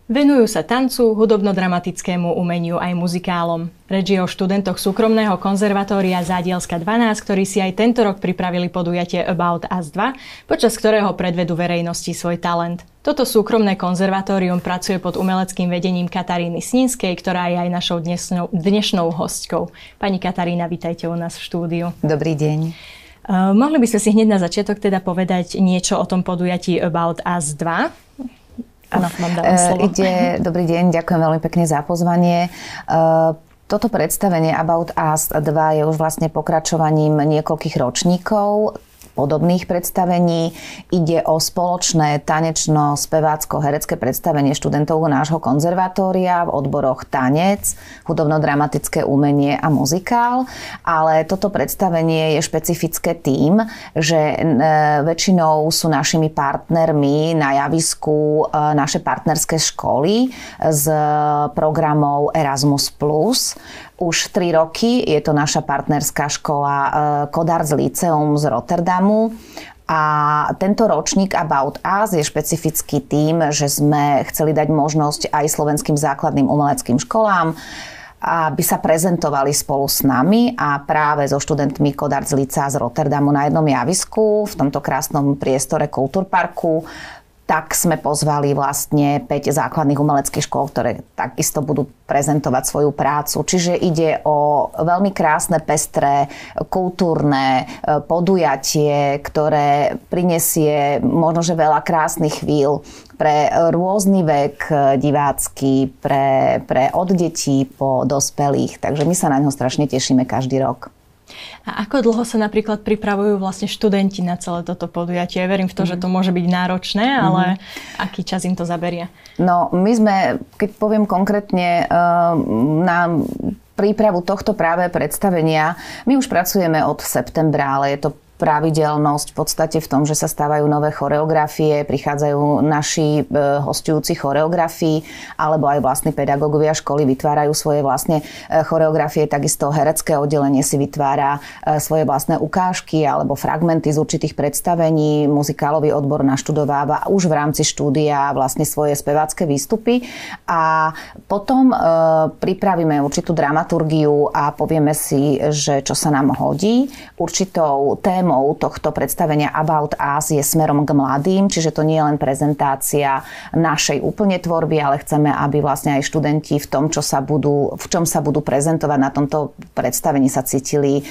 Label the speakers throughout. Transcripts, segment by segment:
Speaker 1: Venujú sa tancu, hudobno-dramatickému umeniu aj muzikálom. Reč je o študentoch súkromného konzervatória Zádielska 12, ktorí si aj tento rok pripravili podujatie About Us 2, počas ktorého predvedú verejnosti svoj talent. Toto súkromné konzervatórium pracuje pod umeleckým vedením Kataríny Sninskej, ktorá je aj našou dnešnou hostkou. Pani Katarína, vítajte u nás v štúdiu.
Speaker 2: Dobrý deň.
Speaker 1: Mohli by sme si hneď na začiatok teda povedať niečo o tom podujatí About Us 2?
Speaker 2: Áno, dobrý deň, ďakujem veľmi pekne za pozvanie. Toto predstavenie About Us 2 je už vlastne pokračovaním niekoľkých ročníkov podobných predstavení. Ide o spoločné tanečno-spevácko-herecké predstavenie študentov nášho konzervatória v odboroch tanec, hudobno-dramatické umenie a muzikál. Ale toto predstavenie je špecifické tým, že väčšinou sú našimi partnermi na javisku naše partnerské školy s programov Erasmus+. Už 3 roky je to naša partnerská škola Codarts Lyceum z Rotterdamu a tento ročník About Us je špecifický tým, že sme chceli dať možnosť aj slovenským základným umeleckým školám, aby sa prezentovali spolu s nami a práve so študentmi Codarts Lycea z Rotterdamu na jednom javisku v tomto krásnom priestore Kultúrparku. Tak sme pozvali vlastne 5 základných umeleckých škôl, ktoré takisto budú prezentovať svoju prácu. Čiže ide o veľmi krásne, pestré, kultúrne podujatie, ktoré prinesie možno, že veľa krásnych chvíľ pre rôzny vek divácky, pre od detí po dospelých. Takže my sa na ňo strašne tešíme každý rok.
Speaker 1: A ako dlho sa napríklad pripravujú vlastne študenti na celé toto podujatie? Ja verím v to, že to môže byť náročné, ale aký čas im to zaberie?
Speaker 2: No, my sme, keď poviem konkrétne na prípravu tohto práve predstavenia, my už pracujeme od septembra, ale je to pravidelnosť v podstate v tom, že sa stávajú nové choreografie, prichádzajú naši hostujúci choreografii, alebo aj vlastní pedagógovia školy vytvárajú svoje vlastne choreografie, takisto herecké oddelenie si vytvára svoje vlastné ukážky alebo fragmenty z určitých predstavení, muzikálový odbor naštudováva už v rámci štúdia vlastne svoje spevácké výstupy a potom pripravíme určitú dramaturgiu a povieme si, že čo sa nám hodí. Určitou témou tohto predstavenia About Us je smerom k mladým, čiže to nie je len prezentácia našej úplne tvorby, ale chceme, aby vlastne aj študenti v tom, v čom sa budú prezentovať na tomto predstavení, sa cítili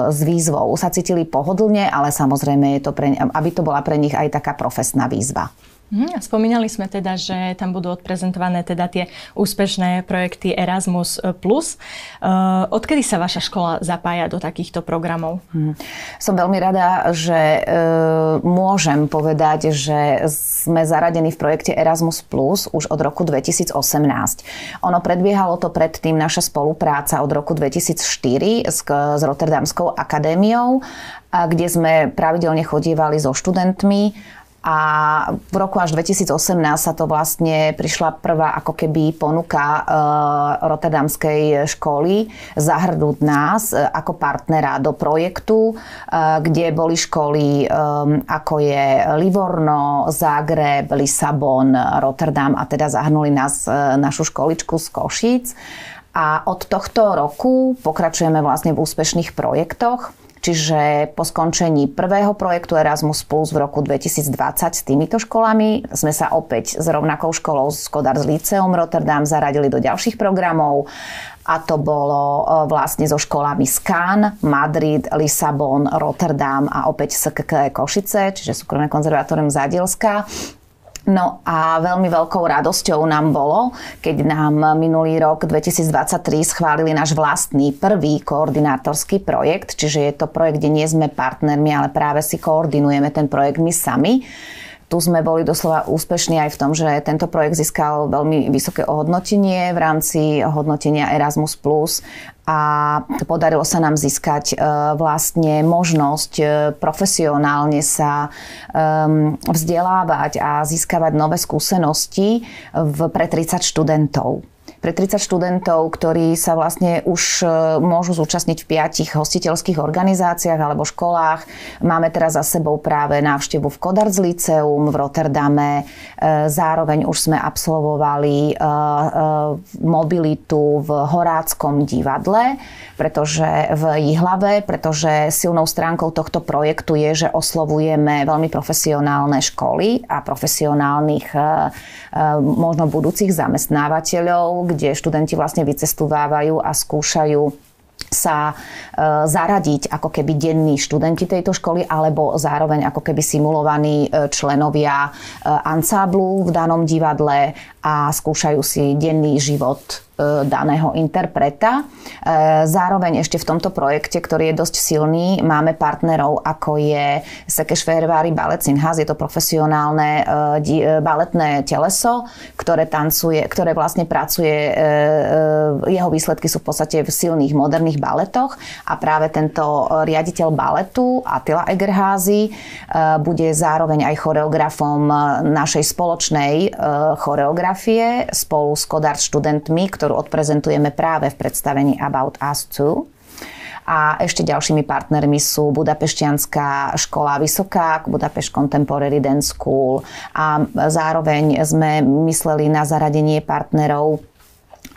Speaker 2: s výzvou, sa cítili pohodlne, ale samozrejme je to aby to bola pre nich aj taká profesná výzva.
Speaker 1: Spomínali sme teda, že tam budú odprezentované teda tie úspešné projekty Erasmus+. Odkedy sa vaša škola zapája do takýchto programov?
Speaker 2: Som veľmi rada, že môžem povedať, že sme zaradení v projekte Erasmus+ už od roku 2018. Ono predbiehalo to predtým naša spolupráca od roku 2004 s Rotterdamskou akadémiou, kde sme pravidelne chodievali so študentmi. A v roku až 2018 sa to vlastne prišla prvá ako keby ponuka Rotterdamskej školy zahrnúť nás ako partnera do projektu, kde boli školy ako je Livorno, Zágreb, Lisabon, Rotterdam a teda zahrnuli nás našu školičku z Košíc. A od tohto roku pokračujeme vlastne v úspešných projektoch. Čiže po skončení prvého projektu Erasmus Plus v roku 2020 s týmito školami sme sa opäť s rovnakou školou z Codarts Lyceum Rotterdam zaradili do ďalších programov. A to bolo vlastne so školami z Cannes, Madrid, Lisabon, Rotterdam a opäť SKK Košice, čiže súkromné konzervatórium Zádielska. No a veľmi veľkou radosťou nám bolo, keď nám minulý rok 2023 schválili náš vlastný prvý koordinátorský projekt, čiže je to projekt, kde nie sme partnermi, ale práve si koordinujeme ten projekt my sami. Tu sme boli doslova úspešní aj v tom, že tento projekt získal veľmi vysoké ohodnotenie v rámci hodnotenia Erasmus+. A podarilo sa nám získať vlastne možnosť profesionálne sa vzdelávať a získavať nové skúsenosti pre 30 študentov. pre 30 študentov, ktorí sa vlastne už môžu zúčastniť v 5 hostiteľských organizáciách alebo školách. Máme teraz za sebou práve návštevu v Codarts Lyceum v Rotterdame. Zároveň už sme absolvovali mobilitu v Horáckom divadle, pretože v Jihlave, pretože silnou stránkou tohto projektu je, že oslovujeme veľmi profesionálne školy a profesionálnych možno budúcich zamestnávateľov, kde študenti vlastne vycestovávajú a skúšajú sa zaradiť ako keby denní študenti tejto školy alebo zároveň ako keby simulovaní členovia ansáblu v danom divadle a skúšajú si denný život daného interpreta. Zároveň ešte v tomto projekte, ktorý je dosť silný, máme partnerov ako je Székesfehérvári Baletszínház, je to profesionálne baletné teleso, ktoré vlastne pracuje, jeho výsledky sú v podstate v silných moderných baletoch a práve tento riaditeľ baletu Attila Egerházy bude zároveň aj choreografom našej spoločnej choreografie spolu s Codarts študentmi, ktorú odprezentujeme práve v predstavení About Us 2. A ešte ďalšími partnermi sú Budapešťanská škola Vysokák, Budapešť Contemporary Dance School a zároveň sme mysleli na zaradenie partnerov,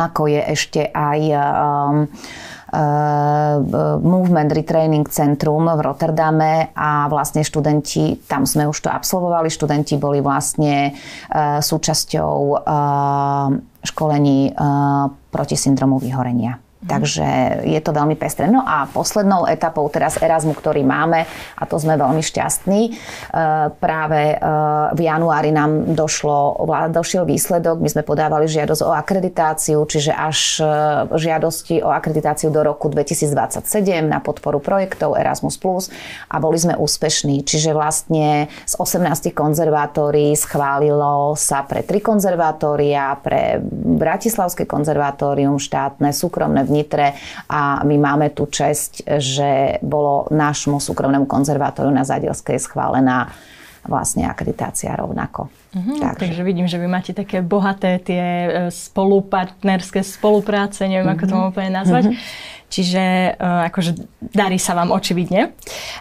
Speaker 2: ako je ešte aj Movement Retraining Centrum v Rotterdame a vlastne študenti, tam sme už to absolvovali, študenti boli vlastne súčasťou školení proti syndromu vyhorenia. Takže je to veľmi pestré. No a poslednou etapou teraz Erasmu, ktorý máme, a to sme veľmi šťastní, práve v januári nám došiel výsledok. My sme podávali žiadosť o akreditáciu, čiže až žiadosti o akreditáciu do roku 2027 na podporu projektov Erasmus+, a boli sme úspešní. Čiže vlastne z 18 konzervatórií schválilo sa pre 3 konzervatória, pre Bratislavské konzervatórium štátne, súkromné Nitre a my máme tú česť, že bolo nášmu súkromnému konzervatóriu na Zádielskej schválená vlastne akreditácia rovnako.
Speaker 1: Takže vidím, že vy máte také bohaté tie spolupartnerské spolupráce, neviem, ako to mám úplne nazvať. Čiže akože darí sa vám očividne.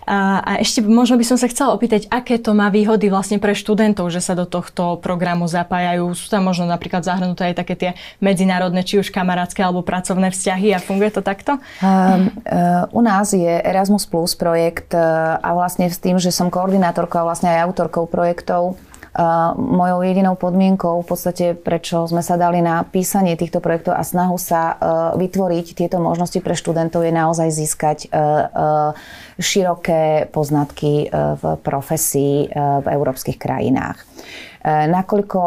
Speaker 1: A ešte možno by som sa chcela opýtať, aké to má výhody vlastne pre študentov, že sa do tohto programu zapájajú. Sú tam možno napríklad zahrnuté aj také tie medzinárodné, či už kamarátske alebo pracovné vzťahy a funguje to takto?
Speaker 2: U nás je Erasmus Plus projekt a vlastne s tým, že som koordinátorkou a vlastne aj autorkou projektov, mojou jedinou podmienkou v podstate, prečo sme sa dali na písanie týchto projektov a snahu sa vytvoriť tieto možnosti pre študentov, je naozaj získať široké poznatky v profesii v európskych krajinách. Nakoľko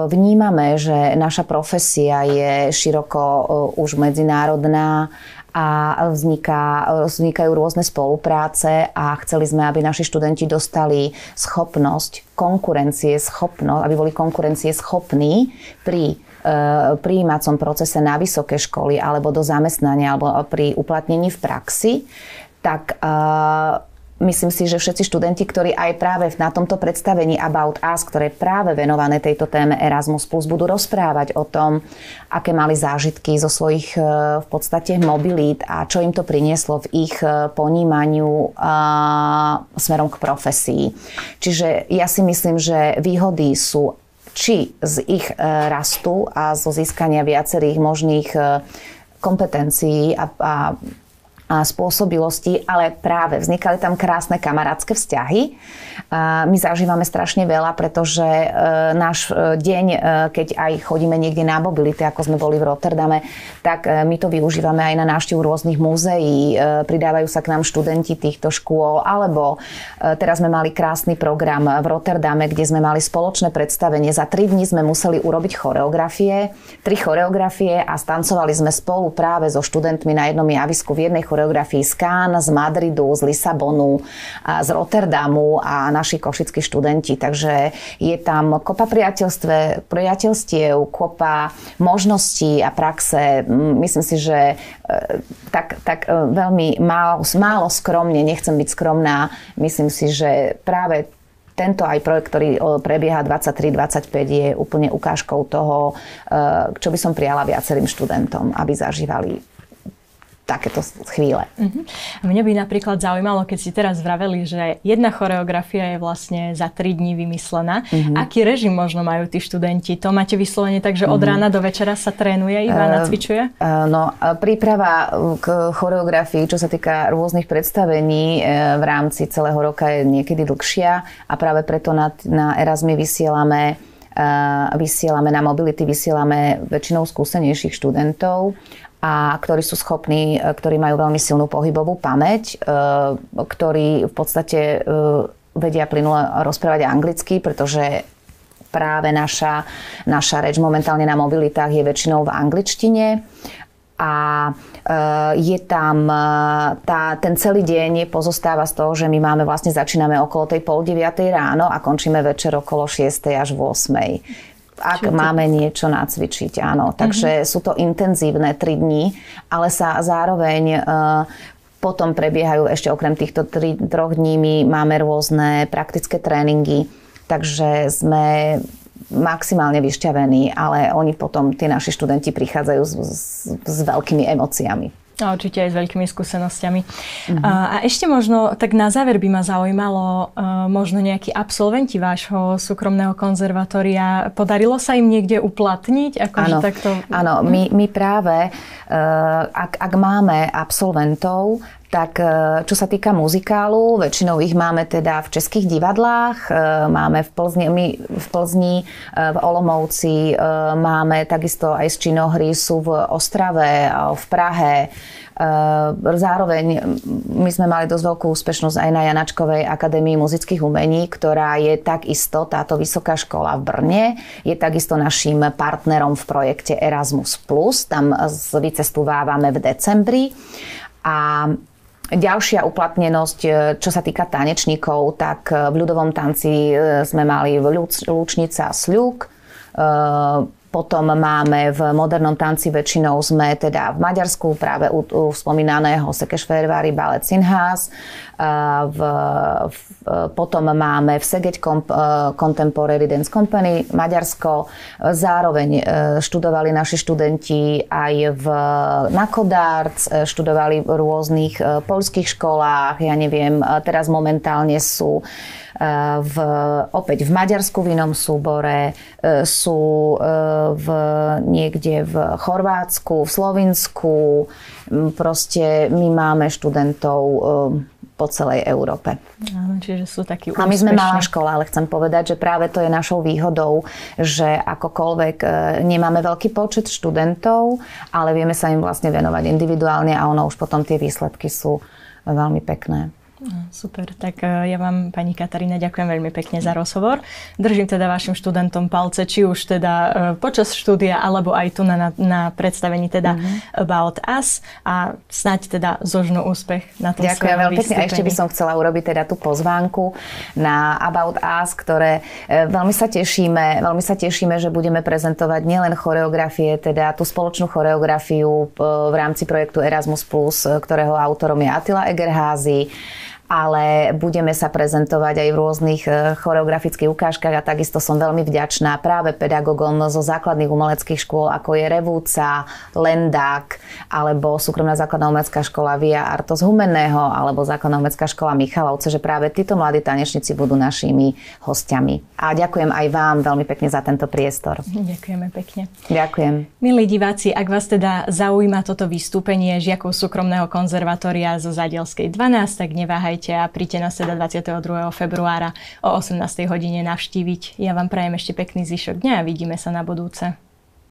Speaker 2: vnímame, že naša profesia je široko už medzinárodná a vznikajú rôzne spolupráce a chceli sme, aby naši študenti dostali schopnosť, aby boli konkurencieschopní pri prijímacom procese na vysoké školy alebo do zamestnania alebo pri uplatnení v praxi, tak myslím si, že všetci študenti, ktorí aj práve na tomto predstavení About Us, ktoré je práve venované tejto téme Erasmus+, budú rozprávať o tom, aké mali zážitky zo svojich v podstate mobilít a čo im to prinieslo v ich ponímaniu smerom k profesii. Čiže ja si myslím, že výhody sú či z ich rastu a zo získania viacerých možných kompetencií a spôsobilosti, ale práve vznikali tam krásne kamarátske vzťahy. My zažívame strašne veľa, pretože náš deň, keď aj chodíme niekde na mobility, ako sme boli v Rotterdame, tak my to využívame aj na návštevu rôznych múzeí. Pridávajú sa k nám študenti týchto škôl, alebo teraz sme mali krásny program v Rotterdame, kde sme mali spoločné predstavenie. Za 3 dní sme museli urobiť choreografie, 3 choreografie a stancovali sme spolu práve so študentmi na jednom javisku v jednej choreografii z Cannes, z Madridu, z Lisabonu, z Rotterdamu a naši košickí študenti. Takže je tam kopa priateľstiev, kopa možností a praxe. Myslím si, že tak veľmi málo skromne, nechcem byť skromná, myslím si, že práve tento aj projekt, ktorý prebieha 23-25, je úplne ukážkou toho, čo by som prijala viacerým študentom, aby zažívali takéto chvíle.
Speaker 1: Mňa by napríklad zaujímalo, keď si teraz vraveli, že jedna choreografia je vlastne za 3 dní vymyslená. Aký režim možno majú tí študenti? To máte vyslovene tak, že od rána do večera sa trénuje, iba nacvičuje?
Speaker 2: No, príprava k choreografii, čo sa týka rôznych predstavení v rámci celého roka je niekedy dlhšia a práve preto na Erasme vysielame na Mobility, vysielame väčšinou skúsenejších študentov, a ktorí sú schopní, ktorí majú veľmi silnú pohybovú pamäť, ktorí v podstate vedia plynulo rozprávať anglicky, pretože práve naša reč momentálne na mobilitách je väčšinou v angličtine. A je tam ten celý deň pozostáva z toho, že my začíname okolo tej 8:30 ráno a končíme večer okolo 6 až 8. Ak máme niečo nacvičiť, áno. Takže sú to intenzívne 3 dní, ale sa zároveň potom prebiehajú ešte okrem týchto 3 dní, my máme rôzne praktické tréningy, takže sme maximálne vyšťavení, ale oni potom, tí naši študenti prichádzajú s veľkými emóciami.
Speaker 1: A určite aj s veľkými skúsenosťami. A ešte možno, tak na záver by ma zaujímalo, možno nejakí absolventi vášho súkromného konzervatória, podarilo sa im niekde uplatniť?
Speaker 2: Áno, my práve, ak máme absolventov, tak čo sa týka muzikálu, väčšinou ich máme teda v českých divadlách, máme v Plzni, v Olomouci, máme takisto aj z činohry sú v Ostrave, v Prahe. Zároveň my sme mali dosť veľkú úspešnosť aj na Janačkovej akadémii muzických umení, ktorá je takisto, táto vysoká škola v Brne, je takisto naším partnerom v projekte Erasmus+. Tam vycestúvávame v decembri. A ďalšia uplatnenosť, čo sa týka tanečníkov, tak v ľudovom tanci sme mali Lučnica a Sľuk. Potom máme v modernom tanci väčšinou sme teda v Maďarsku práve u spomínaného Székesfehérvári Ballet Színház. Potom máme v Szeged Contemporary Dance Company Maďarsko. Zároveň študovali naši študenti aj na Kodarts, študovali v rôznych poľských školách. Ja neviem, teraz momentálne sú opäť v Maďarsku v inom súbore, sú niekde v Chorvátsku, v Slovinsku. Proste my máme študentov po celej Európe.
Speaker 1: Áno, čiže sú takí úspešní.
Speaker 2: A my sme malá škola, ale chcem povedať, že práve to je našou výhodou, že akokoľvek nemáme veľký počet študentov, ale vieme sa im vlastne venovať individuálne a ono už potom tie výsledky sú veľmi pekné.
Speaker 1: Super, tak ja vám, pani Katarína, ďakujem veľmi pekne za rozhovor. Držím teda vašim študentom palce, či už teda počas štúdia, alebo aj tu na predstavení teda About Us a snáď teda zožnú úspech na tom svojom vystúpení.
Speaker 2: Ďakujem veľmi pekne a ešte by som chcela urobiť teda tú pozvánku na About Us, ktoré veľmi sa tešíme, že budeme prezentovať nielen choreografie, teda tú spoločnú choreografiu v rámci projektu Erasmus+, ktorého autorom je Attila Egerházy, ale budeme sa prezentovať aj v rôznych choreografických ukážkach a takisto som veľmi vďačná práve pedagógom zo základných umeleckých škôl, ako je Revúca, Lendák, alebo súkromná základná umelecká škola Via Artos Humenného, alebo základná umelecká škola Michalovce, že práve títo mladí tanečníci budú našimi hostiami. A ďakujem aj vám veľmi pekne za tento priestor.
Speaker 1: Ďakujeme pekne.
Speaker 2: Ďakujem.
Speaker 1: Milí diváci, ak vás teda zaujíma toto vystúpenie žiakov súkromného konzervatória zo Zádielskej 12, tak neváhajte a príďte nás teda 22. februára o 18. hodine navštíviť. Ja vám prajem ešte pekný zvyšok dňa a vidíme sa na budúce.